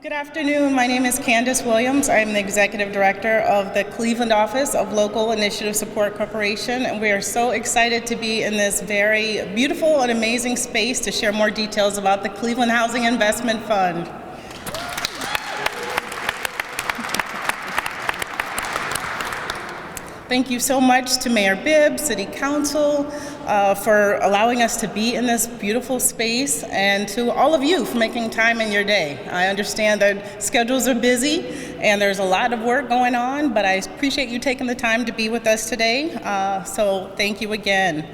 Good afternoon. My name is Candace Williams. I'm the Executive Director of the Cleveland Office of Local Initiative Support Corporation, and we are so excited to be in this very beautiful and amazing space to share more details about the Cleveland Housing Investment Fund. Thank you so much to Mayor Bibb, City Council, for allowing us to be in this beautiful space, and to all of you for making time in your day. I understand that schedules are busy and there's a lot of work going on, but I appreciate you taking the time to be with us today, so thank you again.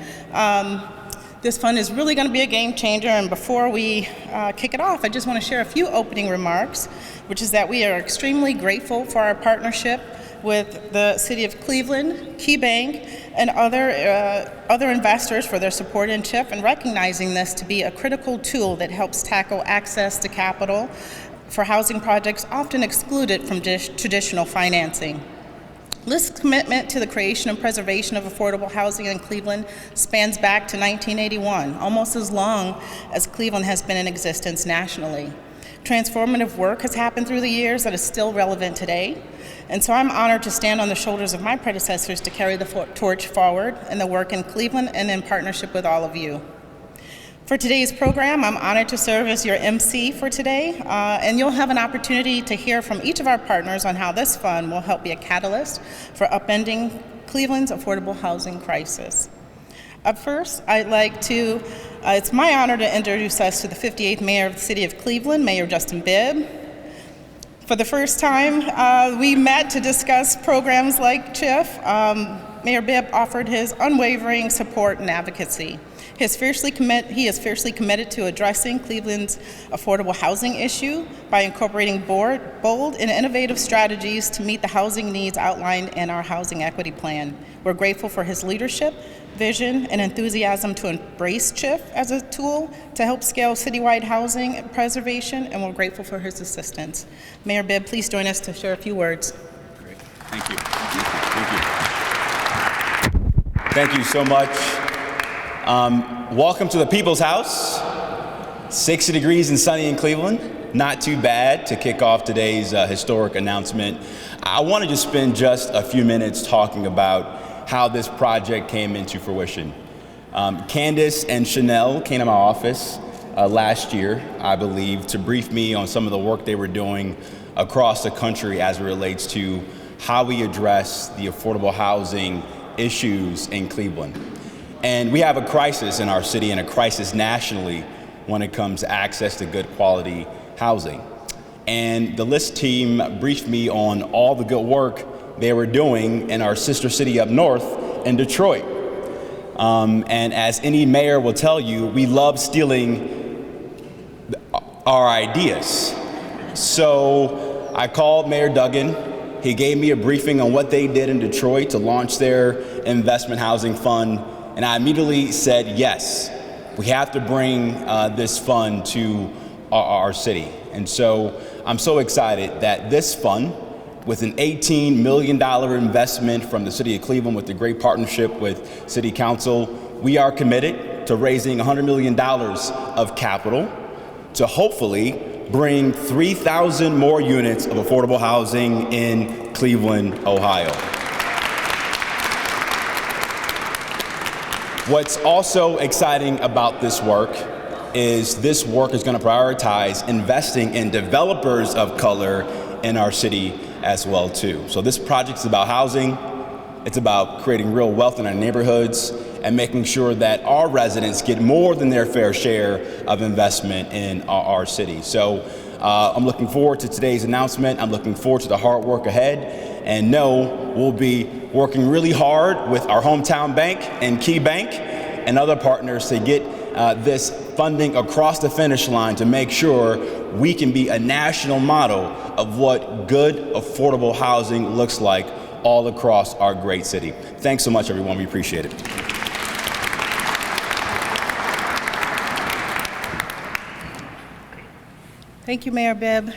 This fund is really going to be a game changer, and before we kick it off, I just want to share a few opening remarks, which is that we are extremely grateful for our partnership with the City of Cleveland, KeyBank, and other investors for their support in CHIF, and recognizing this to be a critical tool that helps tackle access to capital for housing projects often excluded from traditional financing. This commitment to the creation and preservation of affordable housing in Cleveland spans back to 1981, almost as long as Cleveland has been in existence nationally. Transformative work has happened through the years that is still relevant today. And so I'm honored to stand on the shoulders of my predecessors to carry the torch forward in the work in Cleveland and in partnership with all of you. For today's program, I'm honored to serve as your MC for today, and you'll have an opportunity to hear from each of our partners on how this fund will help be a catalyst for upending Cleveland's affordable housing crisis. Up first, it's my honor to introduce us to the 58th Mayor of the City of Cleveland, Mayor Justin Bibb. For the first time, we met to discuss programs like CHIF. Mayor Bibb offered his unwavering support and advocacy. He is fiercely committed to addressing Cleveland's affordable housing issue by incorporating bold and innovative strategies to meet the housing needs outlined in our housing equity plan. We're grateful for his leadership, vision, and enthusiasm to embrace CHIF as a tool to help scale citywide housing preservation, and we're grateful for his assistance. Mayor Bibb, please join us to share a few words. Great. Thank you. Thank you so much. Welcome to the People's House. 60 degrees and sunny in Cleveland. Not too bad to kick off today's historic announcement. I wanted to spend just a few minutes talking about how this project came into fruition. Candace and Chanel came to my office last year, I believe, to brief me on some of the work they were doing across the country as it relates to how we address the affordable housing issues in Cleveland. And we have a crisis in our city and a crisis nationally when it comes to access to good quality housing. And the LIST team briefed me on all the good work they were doing in our sister city up north in Detroit. And as any mayor will tell you, we love stealing our ideas. So I called Mayor Duggan. He gave me a briefing on what they did in Detroit to launch their investment housing fund. And I immediately said, yes, we have to bring this fund to our city. And so I'm so excited that this fund, with an $18 million investment from the City of Cleveland with a great partnership with City Council, we are committed to raising $100 million of capital to hopefully bring 3,000 more units of affordable housing in Cleveland, Ohio. What's also exciting about this work is this work is going to prioritize investing in developers of color in our city as well too. So this project is about housing. It's about creating real wealth in our neighborhoods and making sure that our residents get more than their fair share of investment in our city. So I'm looking forward to today's announcement. I'm looking forward to the hard work ahead, and know we'll be working really hard with our hometown bank and KeyBank and other partners to get this funding across the finish line to make sure we can be a national model of what good, affordable housing looks like all across our great city. Thanks so much, everyone. We appreciate it. Thank you, Mayor Bibb.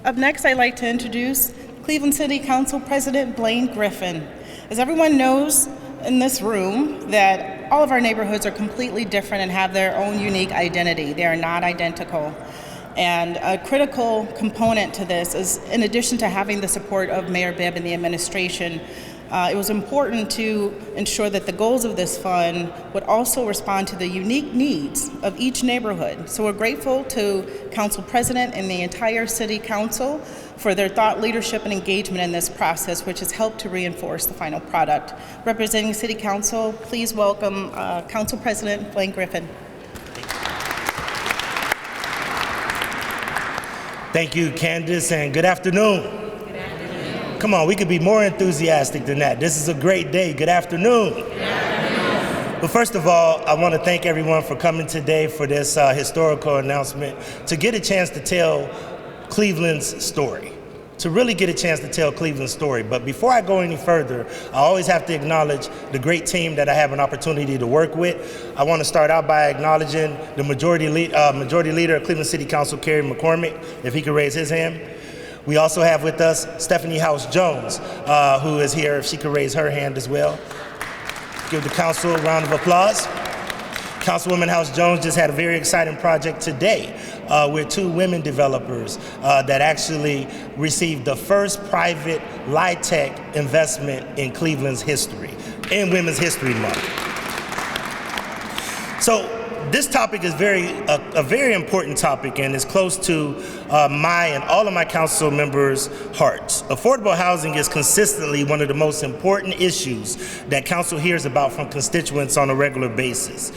Up next, I'd like to introduce Cleveland City Council President Blaine Griffin. As everyone knows in this room, that all of our neighborhoods are completely different and have their own unique identity. They are not identical. And a critical component to this is, in addition to having the support of Mayor Bibb and the administration, it was important to ensure that the goals of this fund would also respond to the unique needs of each neighborhood. So we're grateful to Council President and the entire City Council for their thought leadership and engagement in this process, which has helped to reinforce the final product. Representing City Council, please welcome Council President Blaine Griffin. Thank you, Candace, and good afternoon. Good afternoon. Come on, we could be more enthusiastic than that. This is a great day. Good afternoon. Good afternoon. But first of all, I want to thank everyone for coming today for this historical announcement to get a chance to tell Cleveland's story. To really get a chance to tell Cleveland's story. But before I go any further, I always have to acknowledge the great team that I have an opportunity to work with. I want to start out by acknowledging the Majority Leader of Cleveland City Council, Kerry McCormick, if he could raise his hand. We also have with us Stephanie House Jones, who is here, if she could raise her hand as well. Give the council a round of applause. Councilwoman House Jones just had a very exciting project today with 2 women developers that actually received the first private LIHTC investment in Cleveland's history, in Women's History Month. So this topic is a very important topic, and is close to my and all of my council members' hearts. Affordable housing is consistently one of the most important issues that council hears about from constituents on a regular basis.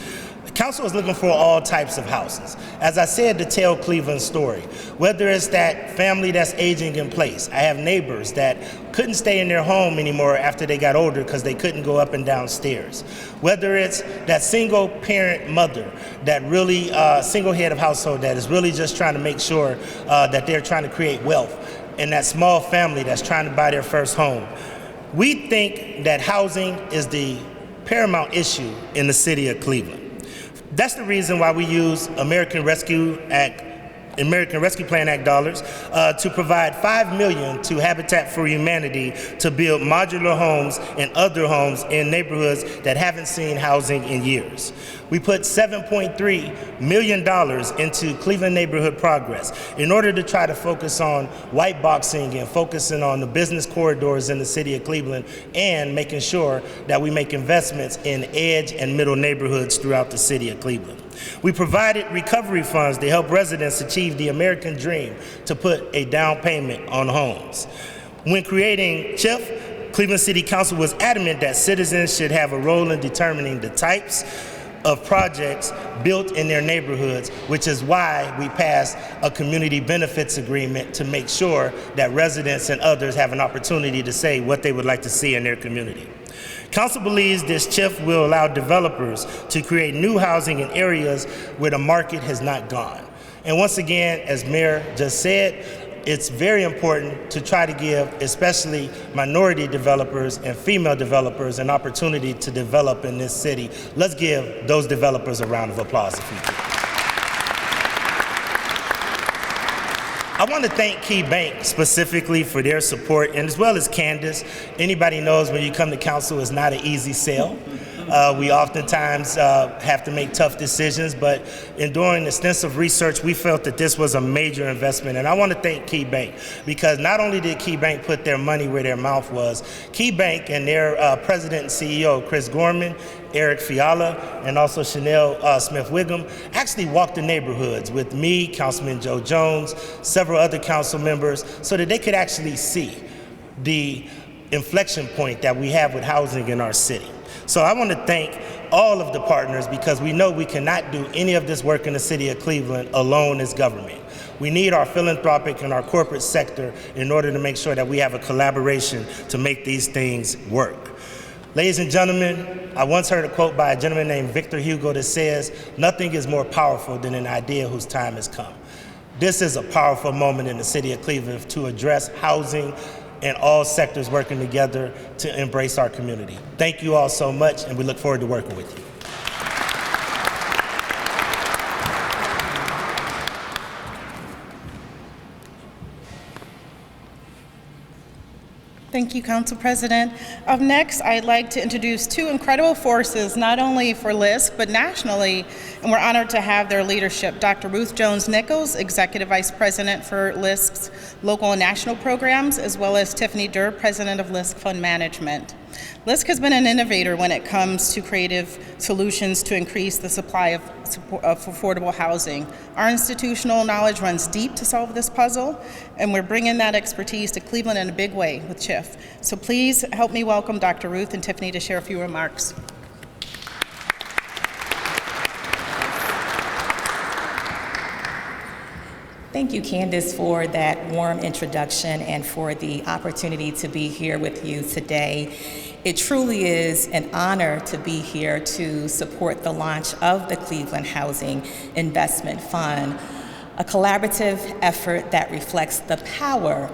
Council is looking for all types of houses. As I said, to tell Cleveland's story, whether it's that family that's aging in place. I have neighbors that couldn't stay in their home anymore after they got older because they couldn't go up and down stairs. Whether it's that single parent mother, that really single head of household that is really just trying to make sure that they're trying to create wealth, and that small family that's trying to buy their first home. We think that housing is the paramount issue in the city of Cleveland. That's the reason why we use American Rescue Plan Act dollars to provide $5 million to Habitat for Humanity to build modular homes and other homes in neighborhoods that haven't seen housing in years. We put $7.3 million into Cleveland Neighborhood Progress in order to try to focus on white boxing and focusing on the business corridors in the city of Cleveland, and making sure that we make investments in edge and middle neighborhoods throughout the city of Cleveland. We provided recovery funds to help residents achieve the American dream to put a down payment on homes. When creating CHIF, Cleveland City Council was adamant that citizens should have a role in determining the types of projects built in their neighborhoods, which is why we passed a community benefits agreement to make sure that residents and others have an opportunity to say what they would like to see in their community. Council believes this CHIF will allow developers to create new housing in areas where the market has not gone. And once again, as Mayor just said, it's very important to try to give especially minority developers and female developers an opportunity to develop in this city. Let's give those developers a round of applause if we can. I want to thank Key Bank specifically for their support, and as well as Candace. Anybody knows when you come to council, it's not an easy sell. We oftentimes have to make tough decisions, but in doing extensive research, we felt that this was a major investment. And I want to thank Key Bank, because not only did Key Bank put their money where their mouth was, Key Bank and their president and CEO, Chris Gorman, Eric Fiala, and also Chanel Smith-Wiggum, actually walked the neighborhoods with me, Councilman Joe Jones, several other council members, so that they could actually see the inflection point that we have with housing in our city. So I want to thank all of the partners, because we know we cannot do any of this work in the city of Cleveland alone as government. We need our philanthropic and our corporate sector in order to make sure that we have a collaboration to make these things work. Ladies and gentlemen, I once heard a quote by a gentleman named Victor Hugo that says, "Nothing is more powerful than an idea whose time has come." This is a powerful moment in the city of Cleveland to address housing and all sectors working together to embrace our community. Thank you all so much, and we look forward to working with you. Thank you, Council President. Up next, I'd like to introduce two incredible forces, not only for LISC, but nationally, and we're honored to have their leadership. Dr. Ruth Jones-Nichols, Executive Vice President for LISC's local and national programs, as well as Tiffany Durr, President of LISC Fund Management. LISC has been an innovator when it comes to creative solutions to increase the supply of affordable housing. Our institutional knowledge runs deep to solve this puzzle, and we're bringing that expertise to Cleveland in a big way with CHIF. So please help me welcome Dr. Ruth and Tiffany to share a few remarks. Thank you, Candace, for that warm introduction and for the opportunity to be here with you today. It truly is an honor to be here to support the launch of the Cleveland Housing Investment Fund, a collaborative effort that reflects the power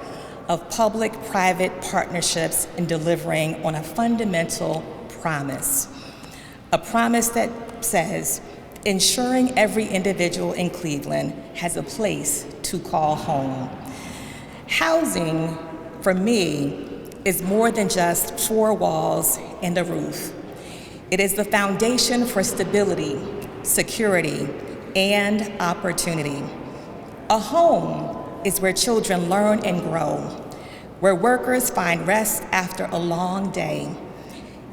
of public-private partnerships in delivering on a fundamental promise. A promise that says, ensuring every individual in Cleveland has a place to call home. Housing, for me, is more than just four walls and a roof. It is the foundation for stability, security, and opportunity. A home is where children learn and grow, where workers find rest after a long day,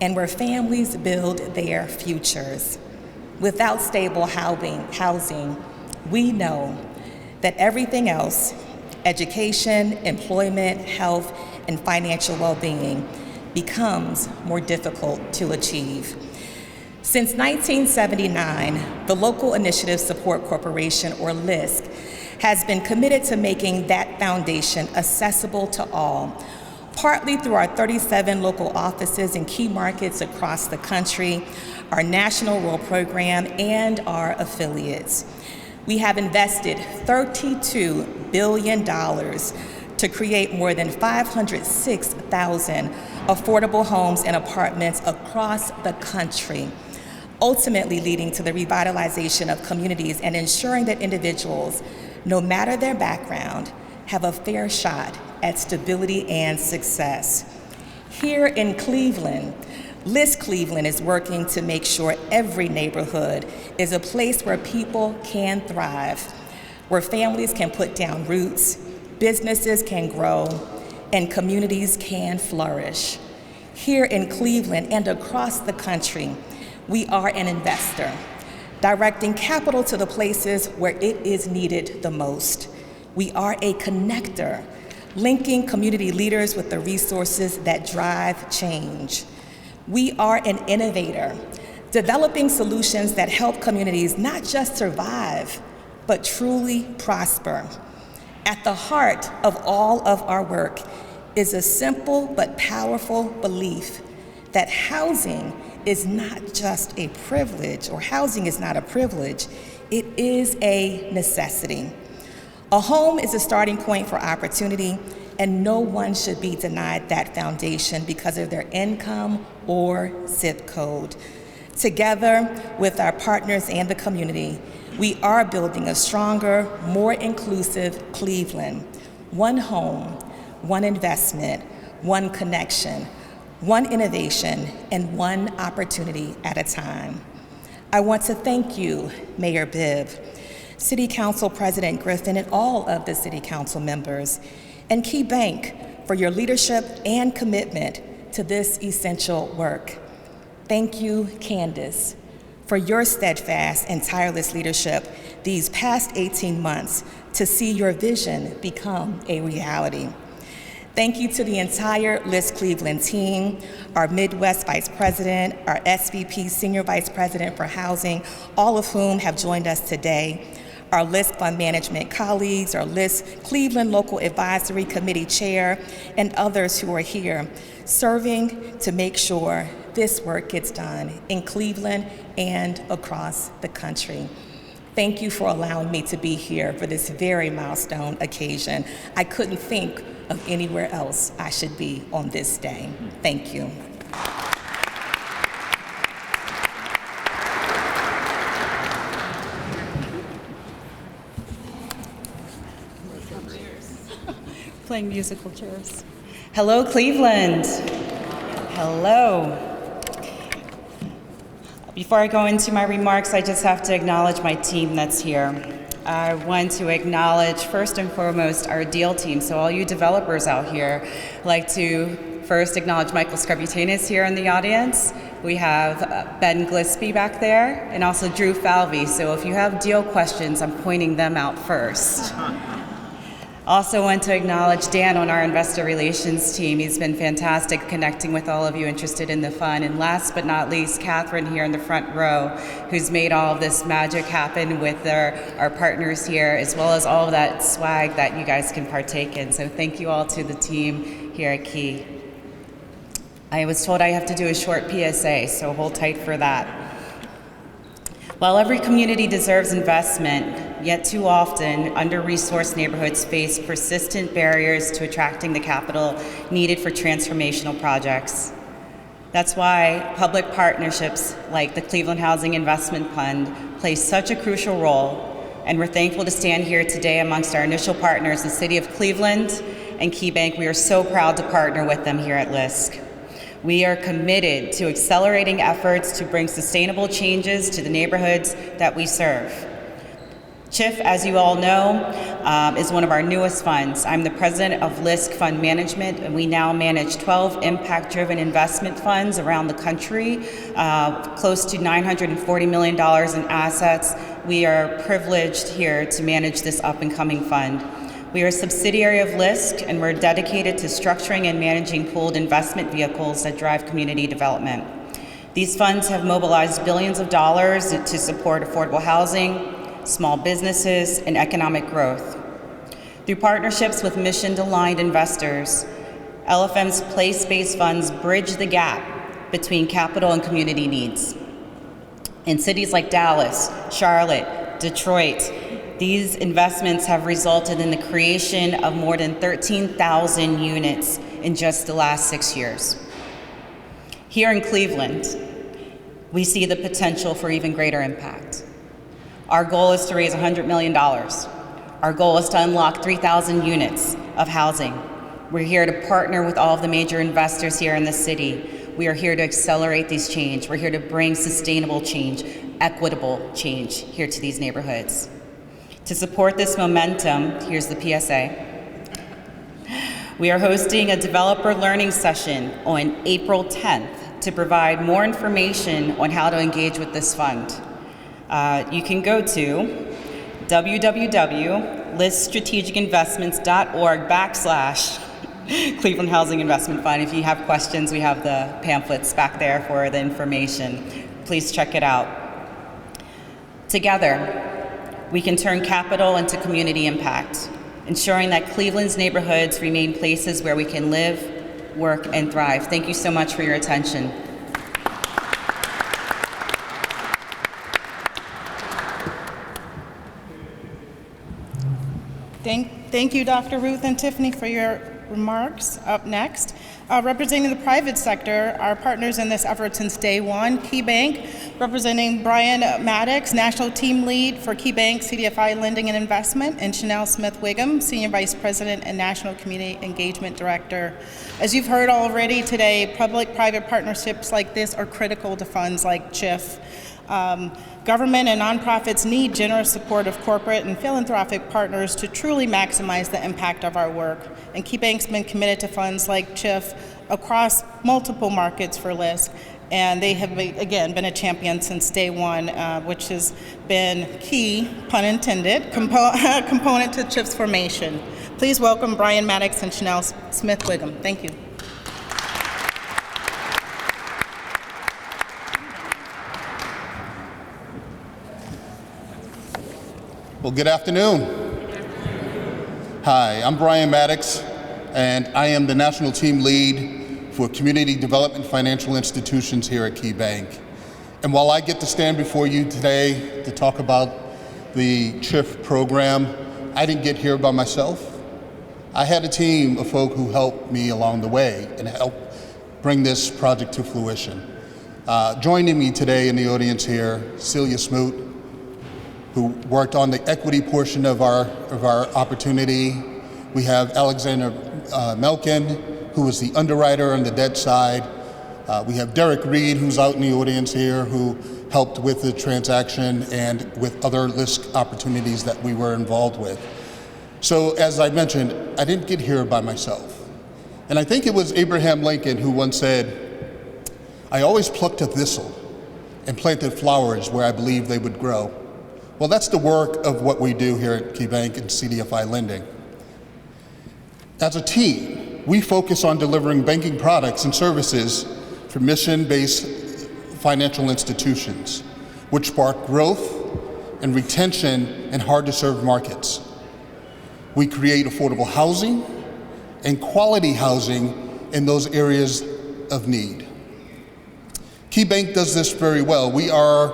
and where families build their futures. Without stable housing, we know that everything else, education, employment, health, and financial well-being, becomes more difficult to achieve. Since 1979, the Local Initiative Support Corporation, or LISC, has been committed to making that foundation accessible to all, partly through our 37 local offices in key markets across the country, our national rural program, and our affiliates. We have invested $32 billion to create more than 506,000 affordable homes and apartments across the country, ultimately leading to the revitalization of communities and ensuring that individuals, no matter their background, have a fair shot at stability and success. Here in Cleveland, LISC Cleveland is working to make sure every neighborhood is a place where people can thrive, where families can put down roots, businesses can grow, and communities can flourish. Here in Cleveland and across the country, we are an investor, directing capital to the places where it is needed the most. We are a connector, linking community leaders with the resources that drive change. We are an innovator, developing solutions that help communities not just survive, but truly prosper. At the heart of all of our work is a simple but powerful belief that housing is not just a privilege, or housing is not a privilege, it is a necessity. A home is a starting point for opportunity, and no one should be denied that foundation because of their income or zip code. Together with our partners and the community, we are building a stronger, more inclusive Cleveland. One home, one investment, one connection, one innovation, and one opportunity at a time. I want to thank you, Mayor Bibb, City Council President Griffin, and all of the City Council members, and Key Bank for your leadership and commitment to this essential work. Thank you, Candace, for your steadfast and tireless leadership these past 18 months to see your vision become a reality. Thank you to the entire LISC Cleveland team, our Midwest Vice President, our SVP Senior Vice President for Housing, all of whom have joined us today, our LISC Fund Management colleagues, our LISC Cleveland Local Advisory Committee Chair, and others who are here, serving to make sure this work gets done in Cleveland and across the country. Thank you for allowing me to be here for this very milestone occasion. I couldn't think of anywhere else I should be on this day. Thank you. Playing musical chairs. Hello, Cleveland. Hello. Before I go into my remarks, I just have to acknowledge my team that's here. I want to acknowledge, first and foremost, our deal team. So all you developers out here, I'd like to first acknowledge Michael Scarbutinez here in the audience. We have Ben Gillespie back there, and also Drew Falvey. So if you have deal questions, I'm pointing them out first. Also want to acknowledge Dan on our investor relations team. He's been fantastic connecting with all of you interested in the fund. And last but not least, Catherine here in the front row, who's made all of this magic happen with our partners here, as well as all of that swag that you guys can partake in. So thank you all to the team here at Key. I was told I have to do a short PSA, so hold tight for that. While every community deserves investment, yet too often, under-resourced neighborhoods face persistent barriers to attracting the capital needed for transformational projects. That's why public partnerships like the Cleveland Housing Investment Fund play such a crucial role, and we're thankful to stand here today amongst our initial partners, the City of Cleveland and KeyBank. We are so proud to partner with them here at LISC. We are committed to accelerating efforts to bring sustainable changes to the neighborhoods that we serve. CHIF, as you all know, is one of our newest funds. I'm the president of LISC Fund Management, and we now manage 12 impact-driven investment funds around the country, close to $940 million in assets. We are privileged here to manage this up-and-coming fund. We are a subsidiary of LISC, and we're dedicated to structuring and managing pooled investment vehicles that drive community development. These funds have mobilized billions of dollars to support affordable housing, small businesses, and economic growth. Through partnerships with mission-aligned investors, LFM's place-based funds bridge the gap between capital and community needs. In cities like Dallas, Charlotte, Detroit, these investments have resulted in the creation of more than 13,000 units in just the last 6 years. Here in Cleveland, we see the potential for even greater impact. Our goal is to raise $100 million. Our goal is to unlock 3,000 units of housing. We're here to partner with all of the major investors here in the city. We are here to accelerate these change. We're here to bring sustainable change, equitable change here to these neighborhoods. To support this momentum, here's the PSA. We are hosting a developer learning session on April 10th to provide more information on how to engage with this fund. You can go to www.liststrategicinvestments.org/Cleveland Housing Investment Fund. If you have questions, we have the pamphlets back there for the information. Please check it out. Together, we can turn capital into community impact, ensuring that Cleveland's neighborhoods remain places where we can live, work, and thrive. Thank you so much for your attention. Thank you, Dr. Ruth and Tiffany, for your remarks. Up next, representing the private sector, our partners in this effort since day one, KeyBank, representing Brian Maddox, National Team Lead for KeyBank CDFI Lending and Investment, and Chanel Smith-Wiggum, Senior Vice President and National Community Engagement Director. As you've heard already today, public-private partnerships like this are critical to funds like CHIF. Government and nonprofits need generous support of corporate and philanthropic partners to truly maximize the impact of our work. And KeyBank's been committed to funds like CHIF across multiple markets for LISC. And they have, again, been a champion since day one, which has been key, pun intended, component to CHIF's formation. Please welcome Brian Maddox and Chanel Smith-Wiggum. Thank you. Well, good afternoon. Hi, I'm Brian Maddox, and I am the National Team Lead for Community Development Financial Institutions here at KeyBank. And while I get to stand before you today to talk about the CHIF program, I didn't get here by myself. I had a team of folk who helped me along the way and helped bring this project to fruition. Joining me today in the audience here, Celia Smoot, who worked on the equity portion of our opportunity. We have Alexander Melkin, who is the underwriter on the debt side. We have Derek Reed, who's out in the audience here, who helped with the transaction and with other LISC opportunities that we were involved with. So as I mentioned, I didn't get here by myself. And I think it was Abraham Lincoln who once said, "I always plucked a thistle and planted flowers where I believed they would grow." Well, that's the work of what we do here at KeyBank and CDFI Lending. As a team, we focus on delivering banking products and services for mission-based financial institutions, which spark growth and retention in hard-to-serve markets. We create affordable housing and quality housing in those areas of need. KeyBank does this very well. We are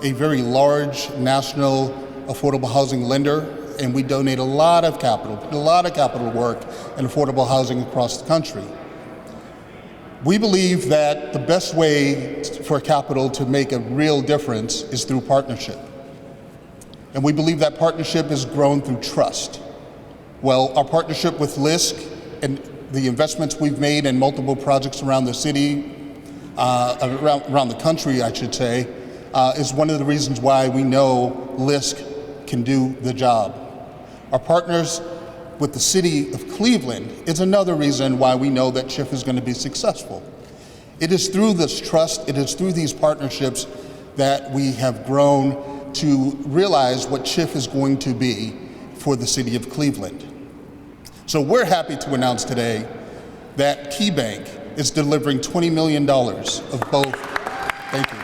a very large national affordable housing lender, and we donate a lot of capital work in affordable housing across the country. We believe that the best way for capital to make a real difference is through partnership. And we believe that partnership is grown through trust. Well, our partnership with LISC and the investments we've made in multiple projects around the city, around the country, I should say, is one of the reasons why we know LISC can do the job. Our partners with the city of Cleveland is another reason why we know that CHIF is going to be successful. It is through this trust, it is through these partnerships that we have grown to realize what CHIF is going to be for the city of Cleveland. So we're happy to announce today that KeyBank is delivering $20 million of both, thank you,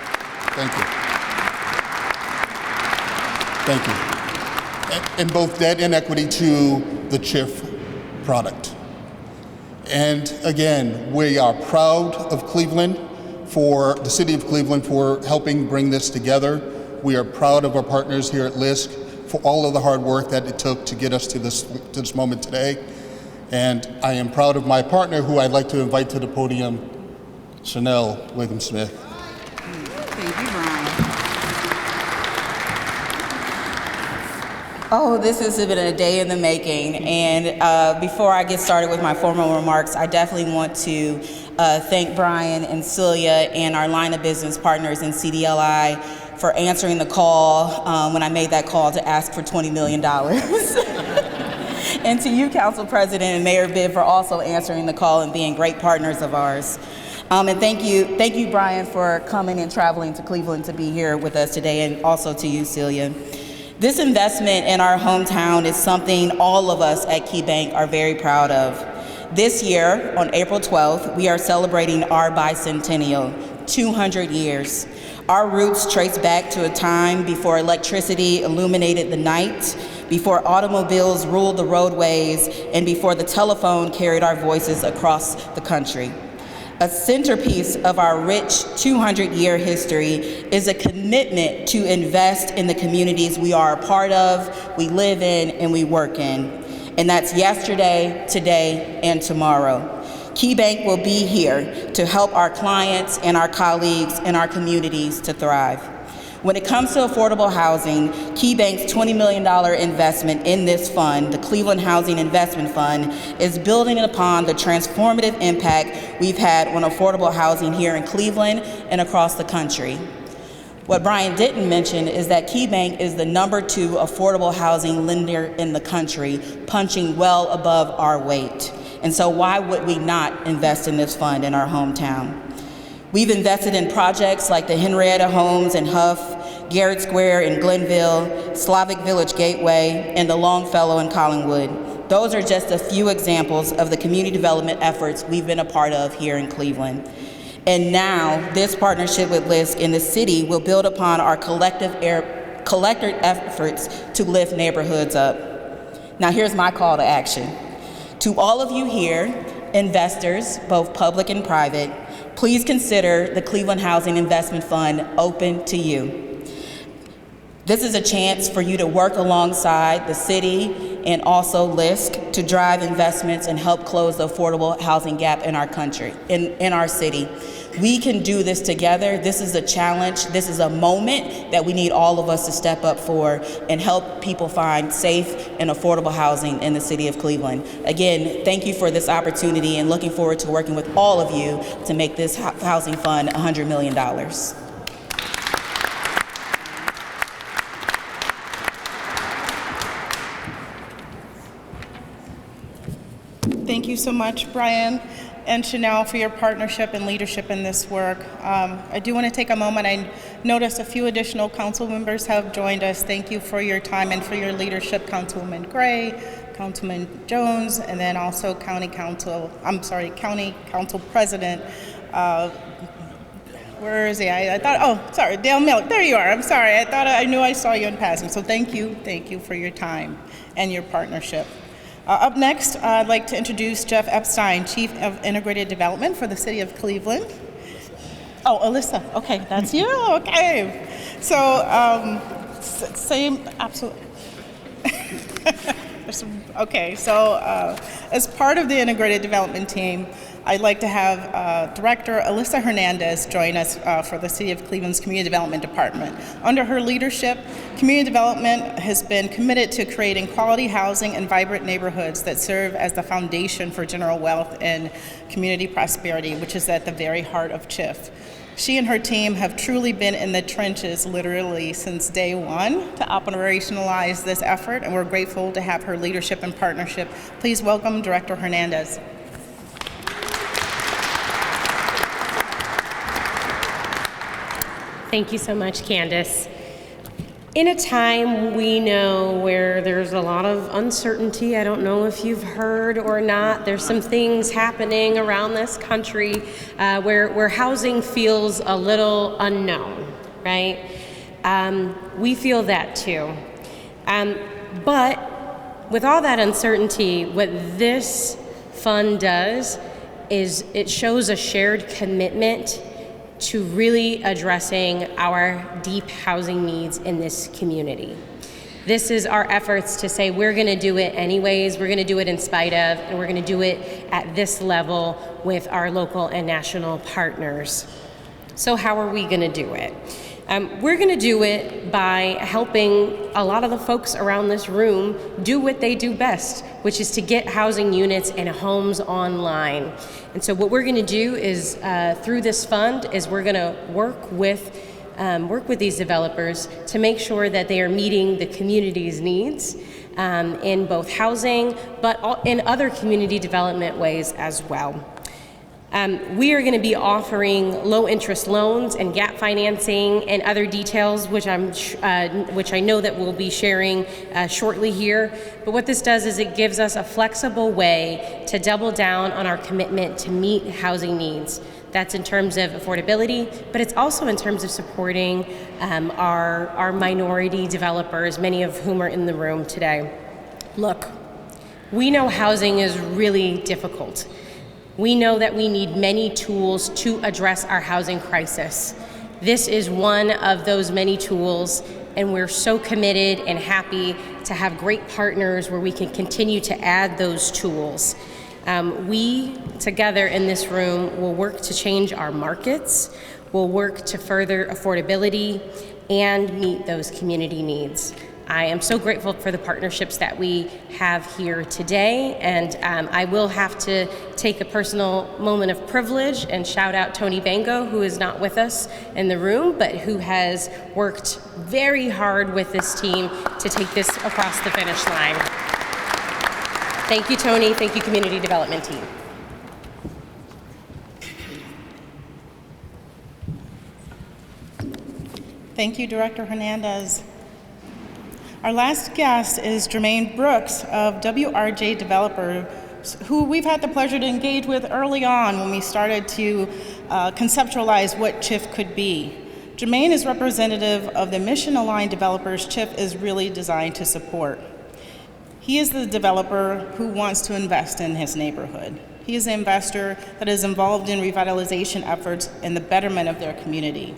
in both debt and equity to the CHIF product. And again, we are proud of Cleveland, for the city of Cleveland, for helping bring this together. We are proud of our partners here at LISC for all of the hard work that it took to get us to this moment today. And I am proud of my partner, who I'd like to invite to the podium, Chanel Wiggum-Smith. Thank you, Brian. Oh, this has been a day in the making. And before I get started with my formal remarks, I definitely want to thank Brian and Celia and our line of business partners in CDLI for answering the call when I made that call to ask for $20 million. And to you, Council President and Mayor Bibb, for also answering the call and being great partners of ours. And thank you, Brian, for coming and traveling to Cleveland to be here with us today, and also to you, Celia. This investment in our hometown is something all of us at KeyBank are very proud of. This year, on April 12th, we are celebrating our bicentennial, 200 years. Our roots trace back to a time before electricity illuminated the night, before automobiles ruled the roadways, and before the telephone carried our voices across the country. A centerpiece of our rich 200-year history is a commitment to invest in the communities we are a part of, we live in, and we work in. And that's yesterday, today, and tomorrow. KeyBank will be here to help our clients and our colleagues and our communities to thrive. When it comes to affordable housing, KeyBank's $20 million investment in this fund, the Cleveland Housing Investment Fund, is building upon the transformative impact we've had on affordable housing here in Cleveland and across the country. What Brian didn't mention is that KeyBank is the #2 affordable housing lender in the country, punching well above our weight. And so why would we not invest in this fund in our hometown? We've invested in projects like the Henrietta Homes in Huff, Garrett Square in Glenville, Slavic Village Gateway, and the Longfellow in Collingwood. Those are just a few examples of the community development efforts we've been a part of here in Cleveland. And now, this partnership with LISC in the city will build upon our collective efforts to lift neighborhoods up. Now here's my call to action. To all of you here, investors, both public and private, please consider the Cleveland Housing Investment Fund open to you. This is a chance for you to work alongside the city and also LISC to drive investments and help close the affordable housing gap in our country, in our city. We can do this together. This is a challenge. This is a moment that we need all of us to step up for and help people find safe and affordable housing in the city of Cleveland. Again, thank you for this opportunity and looking forward to working with all of you to make this housing fund $100 million. Thank you so much, Brian and Chanel, for your partnership and leadership in this work. I do want to take a moment. I noticed a few additional council members have joined us. Thank you for your time and for your leadership, Councilwoman Gray, Councilman Jones, and then also County Council President. Where is he? I thought, oh, sorry, Dale Miller. There you are. I'm sorry. I knew I saw you in passing. So thank you for your time and your partnership. Up next, I'd like to introduce Jeff Epstein, Chief of Integrated Development for the City of Cleveland. Oh, Alyssa, okay, that's you, okay. So, same, absolutely. Okay, so as part of the Integrated Development team, I'd like to have Director Alyssa Hernandez join us for the City of Cleveland's Community Development Department. Under her leadership, community development has been committed to creating quality housing and vibrant neighborhoods that serve as the foundation for general wealth and community prosperity, which is at the very heart of CHIF. She and her team have truly been in the trenches literally since day one to operationalize this effort, and we're grateful to have her leadership and partnership. Please welcome Director Hernandez. Thank you so much, Candace. In a time we know where there's a lot of uncertainty, I don't know if you've heard or not, there's some things happening around this country where housing feels a little unknown, right? We feel that too. But with all that uncertainty, what this fund does is it shows a shared commitment to really addressing our deep housing needs in this community. This is our efforts to say we're gonna do it anyways, we're gonna do it in spite of, and we're gonna do it at this level with our local and national partners. So how are we gonna do it? We're gonna do it by helping a lot of the folks around this room do what they do best, which is to get housing units and homes online. And so what we're gonna do is, through this fund, is we're gonna work with these developers to make sure that they are meeting the community's needs in both housing, but in other community development ways as well. We are going to be offering low-interest loans and gap financing and other details, which I know that we'll be sharing shortly here. But what this does is it gives us a flexible way to double down on our commitment to meet housing needs. That's in terms of affordability, but it's also in terms of supporting our minority developers, many of whom are in the room today. Look, we know housing is really difficult. We know that we need many tools to address our housing crisis. This is one of those many tools, and we're so committed and happy to have great partners where we can continue to add those tools. We, together in this room, will work to change our markets, will work to further affordability, and meet those community needs. I am so grateful for the partnerships that we have here today, and I will have to take a personal moment of privilege and shout out Tony Bango, who is not with us in the room, but who has worked very hard with this team to take this across the finish line. Thank you, Tony. Thank you, Community Development Team. Thank you, Director Hernandez. Our last guest is Jermaine Brooks of WRJ Developers, who we've had the pleasure to engage with early on when we started to conceptualize what CHIF could be. Jermaine is representative of the mission-aligned developers CHIF is really designed to support. He is the developer who wants to invest in his neighborhood. He is an investor that is involved in revitalization efforts and the betterment of their community.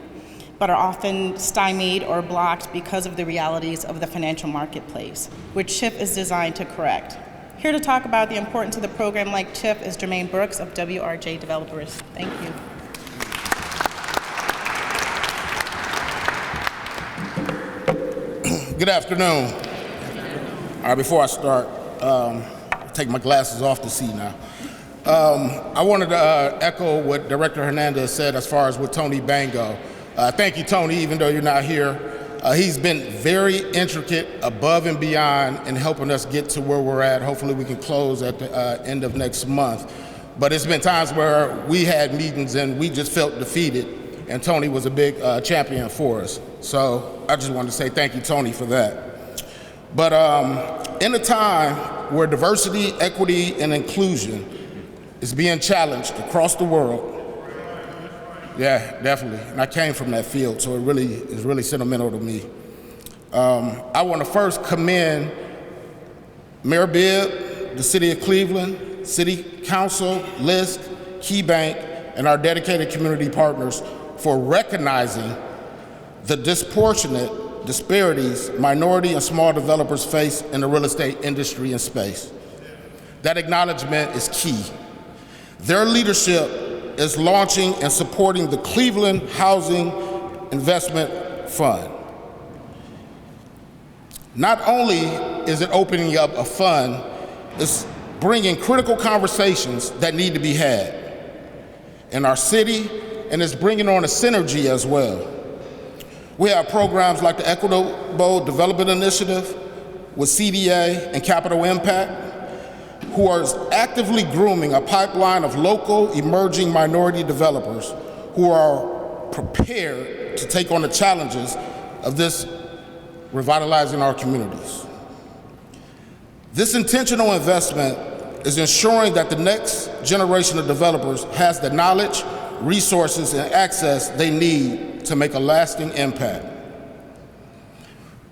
but are often stymied or blocked because of the realities of the financial marketplace, which CHIF is designed to correct. Here to talk about the importance of the program like CHIF is Jermaine Brooks of WRJ Developers. Thank you. Good afternoon. All right, before I start, take my glasses off to see now. I wanted to echo what Director Hernandez said as far as with Tony Bango. Thank you, Tony, even though you're not here. He's been very intricate, above and beyond, in helping us get to where we're at. Hopefully we can close at the end of next month. But it's been times where we had meetings and we just felt defeated, and Tony was a big champion for us. So I just wanted to say thank you, Tony, for that. But in a time where diversity, equity, and inclusion is being challenged across the world, yeah, definitely. And I came from that field, so it really is really sentimental to me. I want to first commend Mayor Bibb, the City of Cleveland, City Council, LISC, KeyBank, and our dedicated community partners for recognizing the disproportionate disparities minority and small developers face in the real estate industry and space. That acknowledgement is key. Their leadership is launching and supporting the Cleveland Housing Investment Fund. Not only is it opening up a fund, it's bringing critical conversations that need to be had in our city, and it's bringing on a synergy as well. We have programs like the Equitable Development Initiative with CDA and Capital Impact, who are actively grooming a pipeline of local emerging minority developers who are prepared to take on the challenges of this revitalizing our communities. This intentional investment is ensuring that the next generation of developers has the knowledge, resources, and access they need to make a lasting impact.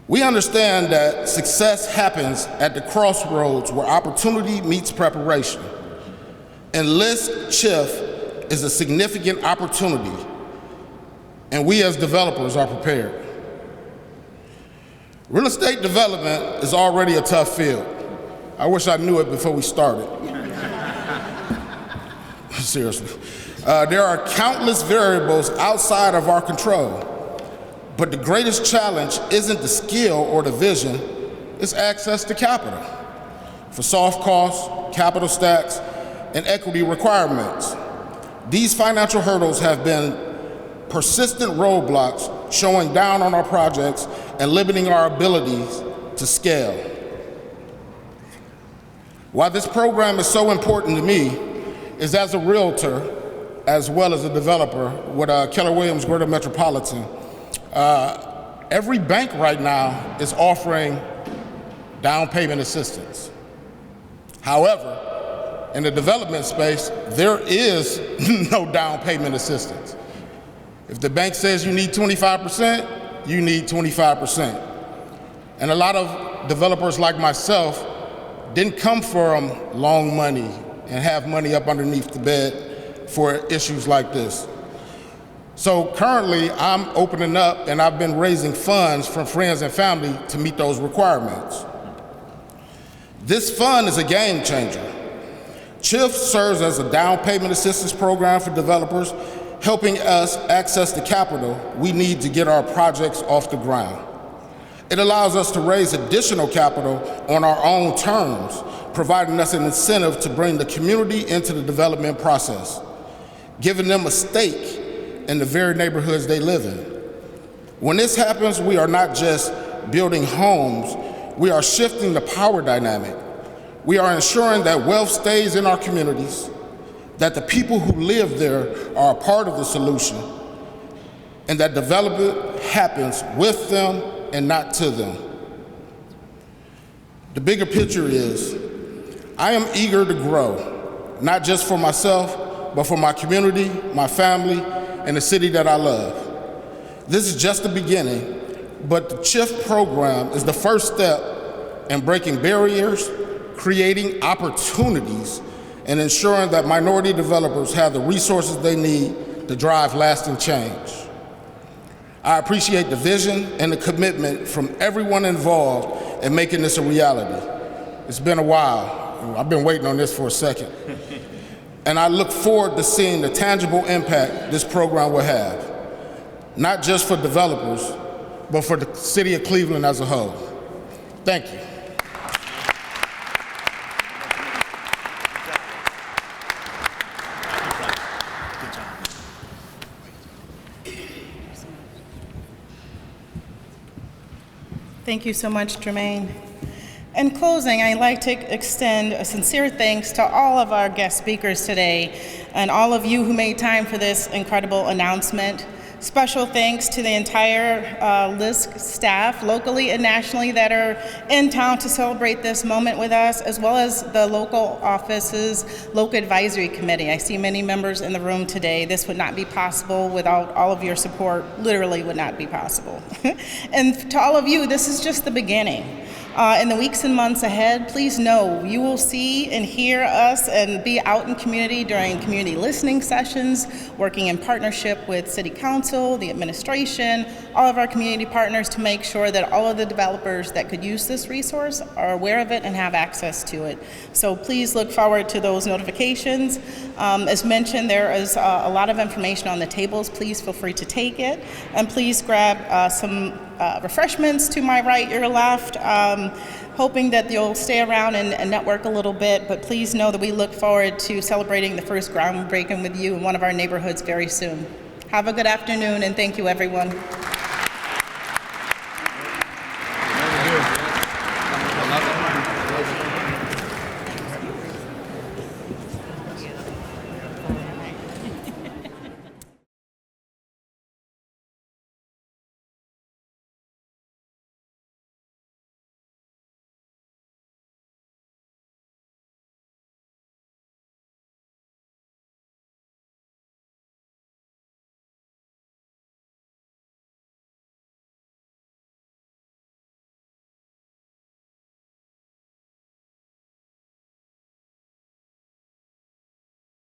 We understand that success happens at the crossroads where opportunity meets preparation. And LISC CHIF is a significant opportunity, and we as developers are prepared. Real estate development is already a tough field. I wish I knew it before we started. Seriously. There are countless variables outside of our control. But the greatest challenge isn't the skill or the vision, it's access to capital for soft costs, capital stacks, and equity requirements. These financial hurdles have been persistent roadblocks showing down on our projects and limiting our abilities to scale. Why this program is so important to me is as a realtor, as well as a developer with Keller Williams Greater Metropolitan, every bank right now is offering down payment assistance. However, in the development space, there is no down payment assistance. If the bank says you need 25%, you need 25%. And a lot of developers like myself didn't come from long money and have money up underneath the bed for issues like this. So currently, I'm opening up and I've been raising funds from friends and family to meet those requirements. This fund is a game changer. CHIF serves as a down payment assistance program for developers, helping us access the capital we need to get our projects off the ground. It allows us to raise additional capital on our own terms, providing us an incentive to bring the community into the development process, giving them a stake in the very neighborhoods they live in. When this happens, we are not just building homes, we are shifting the power dynamic. We are ensuring that wealth stays in our communities, that the people who live there are a part of the solution, and that development happens with them and not to them. The bigger picture is, I am eager to grow, not just for myself, but for my community, my family, and the city that I love. This is just the beginning, but the CHIF program is the first step in breaking barriers, creating opportunities, and ensuring that minority developers have the resources they need to drive lasting change. I appreciate the vision and the commitment from everyone involved in making this a reality. It's been a while. I've been waiting on this for a second. And I look forward to seeing the tangible impact this program will have, not just for developers, but for the city of Cleveland as a whole. Thank you. Thank you so much, Jermaine. In closing, I'd like to extend a sincere thanks to all of our guest speakers today and all of you who made time for this incredible announcement. Special thanks to the entire LISC staff, locally and nationally, that are in town to celebrate this moment with us, as well as the local offices, local advisory committee. I see many members in the room today. This would not be possible without all of your support, literally would not be possible. And to all of you, this is just the beginning. In the weeks and months ahead, please know you will see and hear us and be out in community during community listening sessions, working in partnership with City Council, the administration, all of our community partners to make sure that all of the developers that could use this resource are aware of it and have access to it. So please look forward to those notifications. As mentioned, there is a lot of information on the tables. Please feel free to take it. And please grab some refreshments to my right, your left. Hoping that you'll stay around and network a little bit, but please know that we look forward to celebrating the first groundbreaking with you in one of our neighborhoods very soon. Have a good afternoon, and thank you, everyone.